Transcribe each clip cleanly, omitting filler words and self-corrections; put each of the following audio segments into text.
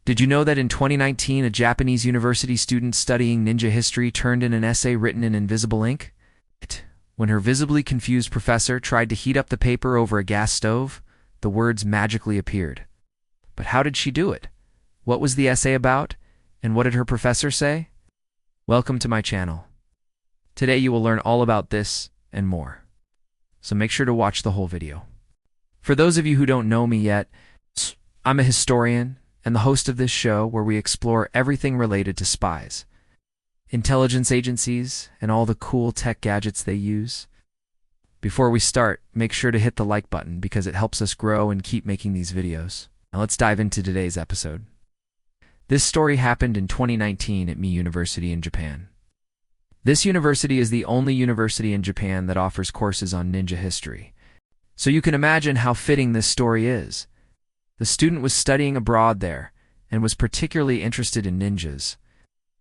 Did you know that in 2019, a Japanese university student studying ninja history turned in an essay written in invisible ink? When her visibly confused professor tried to heat up the paper over a gas stove, the words magically appeared. But how did she do it? What was the essay about? And what did her professor say? Welcome to my channel. Today you will learn all about this and more. So make sure to watch the whole video. For those of you who don't know me yet, I'm a historian and the host of this show where we explore everything related to spies, intelligence agencies, and all the cool tech gadgets they use. Before we start, make sure to hit the like button because it helps us grow and keep making these videos. Now let's dive into today's episode. This story happened in 2019 at Mie University in Japan. This university is the only university in Japan that offers courses on ninja history. So you can imagine how fitting this story is. The student was studying abroad there and was particularly interested in ninjas.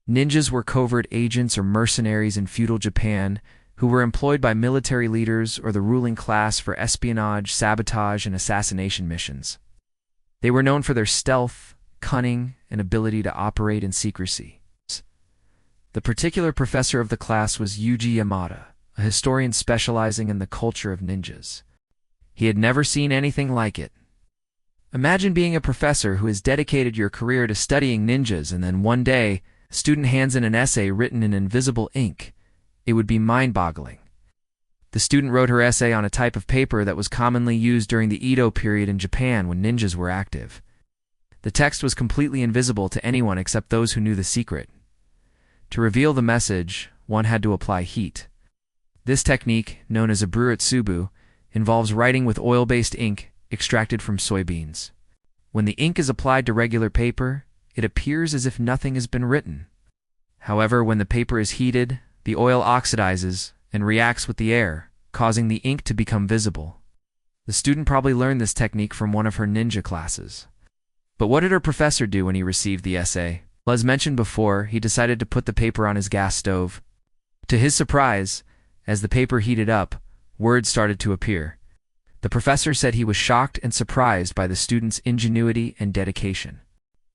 Ninjas were covert agents or mercenaries in feudal Japan who were employed by military leaders or the ruling class for espionage, sabotage, and assassination missions. They were known for their stealth, cunning, and ability to operate in secrecy. The particular professor of the class was Yuji Yamada, a historian specializing in the culture of ninjas. He had never seen anything like it. Imagine being a professor who has dedicated your career to studying ninjas and then one day, a student hands in an essay written in invisible ink. It would be mind-boggling. The student wrote her essay on a type of paper that was commonly used during the Edo period in Japan when ninjas were active. The text was completely invisible to anyone except those who knew the secret. To reveal the message, one had to apply heat. This technique, known as a buritsubu, involves writing with oil-based ink extracted from soybeans. When the ink is applied to regular paper, it appears as if nothing has been written. However, when the paper is heated, the oil oxidizes and reacts with the air, causing the ink to become visible. The student probably learned this technique from one of her ninja classes. But what did her professor do when he received the essay? Well, as mentioned before, he decided to put the paper on his gas stove. To his surprise, as the paper heated up, words started to appear. The professor said he was shocked and surprised by the student's ingenuity and dedication.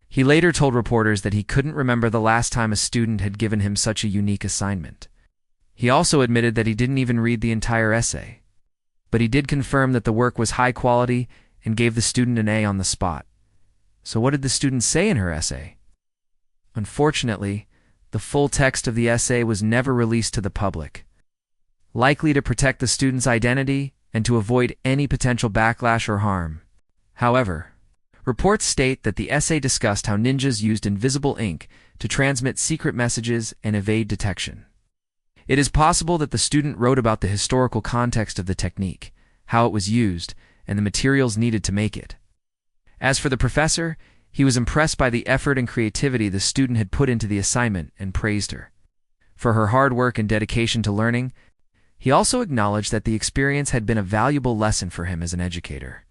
He later told reporters that he couldn't remember the last time a student had given him such a unique assignment. He also admitted that he didn't even read the entire essay. But he did confirm that the work was high quality and gave the student an A on the spot. So what did the student say in her essay? Unfortunately, the full text of the essay was never released to the public. Likely to protect the student's identity and to avoid any potential backlash or harm. However, reports state that the essay discussed how ninjas used invisible ink to transmit secret messages and evade detection. It is possible that the student wrote about the historical context of the technique, how it was used, and the materials needed to make it. As for the professor, he was impressed by the effort and creativity the student had put into the assignment and praised her for her hard work and dedication to learning. He also acknowledged that the experience had been a valuable lesson for him as an educator,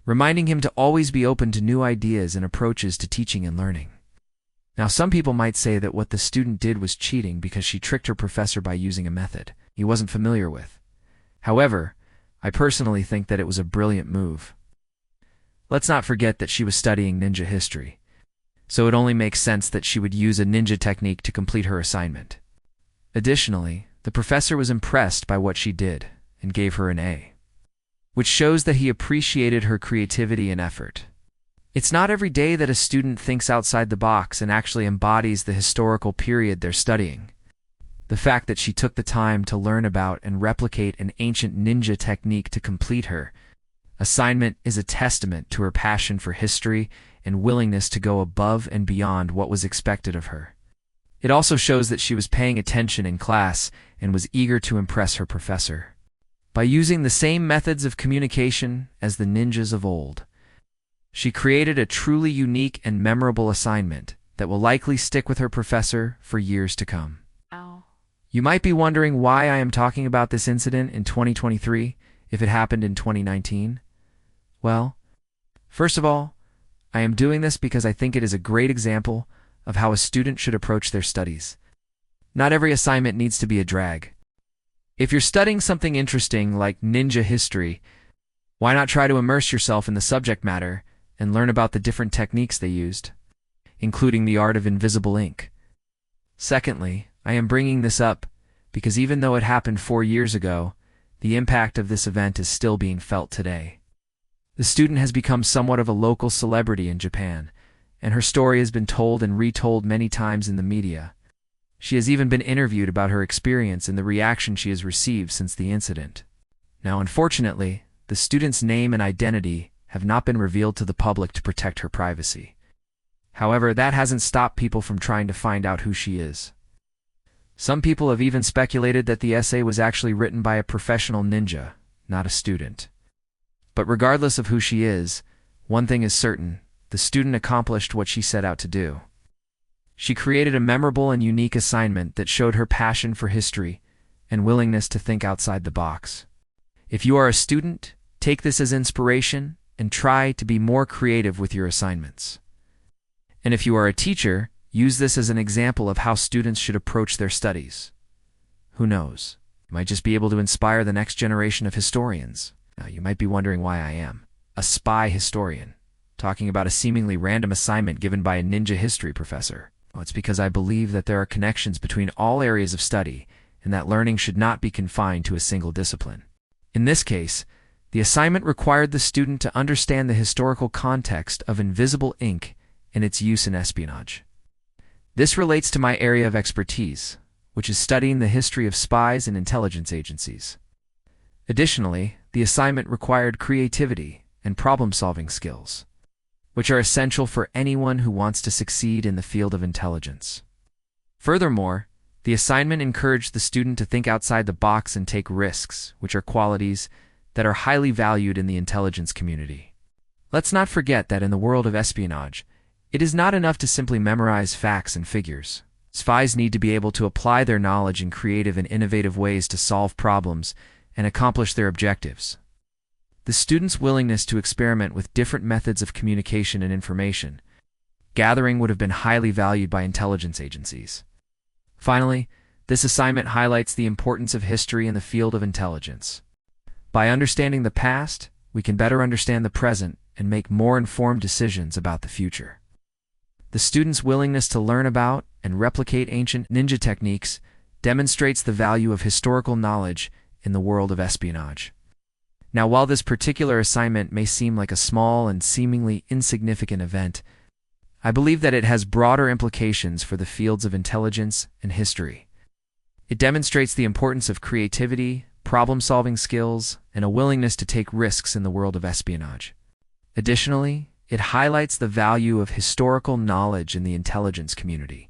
reminding him to always be open to new ideas and approaches to teaching and learning. Now, some people might say that what the student did was cheating because she tricked her professor by using a method he wasn't familiar with. However, I personally think that it was a brilliant move. Let's not forget that she was studying ninja history, so it only makes sense that she would use a ninja technique to complete her assignment. Additionally, the professor was impressed by what she did and gave her an A, which shows that he appreciated her creativity and effort. It's not every day that a student thinks outside the box and actually embodies the historical period they're studying. The fact that she took the time to learn about and replicate an ancient ninja technique to complete her assignment is a testament to her passion for history and willingness to go above and beyond what was expected of her. It also shows that she was paying attention in class and was eager to impress her professor. By using the same methods of communication as the ninjas of old, she created a truly unique and memorable assignment that will likely stick with her professor for years to come. Ow. You might be wondering why I am talking about this incident in 2023 if it happened in 2019. Well, first of all, I am doing this because I think it is a great example of how a student should approach their studies. Not every assignment needs to be a drag. If you're studying something interesting like ninja history, why not try to immerse yourself in the subject matter and learn about the different techniques they used? including the art of invisible ink. Secondly, I am bringing this up because even though it happened 4 years ago, the impact of this event is still being felt today. The student has become somewhat of a local celebrity in Japan, and her story has been told and retold many times in the media. She has even been interviewed about her experience and the reaction she has received since the incident. Now, unfortunately, the student's name and identity have not been revealed to the public to protect her privacy. However, that hasn't stopped people from trying to find out who she is. Some people have even speculated that the essay was actually written by a professional ninja, not a student. But regardless of who she is, one thing is certain: the student accomplished what she set out to do. She created a memorable and unique assignment that showed her passion for history and willingness to think outside the box. If you are a student, take this as inspiration and try to be more creative with your assignments. And if you are a teacher, use this as an example of how students should approach their studies. Who knows? You might just be able to inspire the next generation of historians. Now, you might be wondering why I am a spy historian, talking about a seemingly random assignment given by a ninja history professor. Well, it's because I believe that there are connections between all areas of study and that learning should not be confined to a single discipline. In this case, the assignment required the student to understand the historical context of invisible ink and its use in espionage. This relates to my area of expertise, which is studying the history of spies and intelligence agencies. Additionally, the assignment required creativity and problem-solving skills, which are essential for anyone who wants to succeed in the field of intelligence. Furthermore, the assignment encouraged the student to think outside the box and take risks, which are qualities that are highly valued in the intelligence community. Let's not forget that in the world of espionage, it is not enough to simply memorize facts and figures. Spies need to be able to apply their knowledge in creative and innovative ways to solve problems and accomplish their objectives. The student's willingness to experiment with different methods of communication and information gathering would have been highly valued by intelligence agencies. Finally, this assignment highlights the importance of history in the field of intelligence. By understanding the past, we can better understand the present and make more informed decisions about the future. The student's willingness to learn about and replicate ancient ninja techniques demonstrates the value of historical knowledge in the world of espionage. Now, while this particular assignment may seem like a small and seemingly insignificant event, I believe that it has broader implications for the fields of intelligence and history. It demonstrates the importance of creativity, problem-solving skills, and a willingness to take risks in the world of espionage. Additionally, it highlights the value of historical knowledge in the intelligence community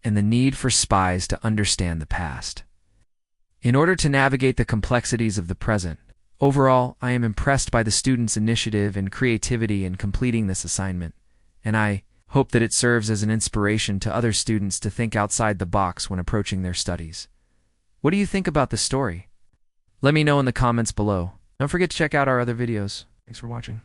and the need for spies to understand the past. In order to navigate the complexities of the present, overall, I am impressed by the students' initiative and creativity in completing this assignment, and I hope that it serves as an inspiration to other students to think outside the box when approaching their studies. What do you think about this story? Let me know in the comments below. Don't forget to check out our other videos. Thanks for watching.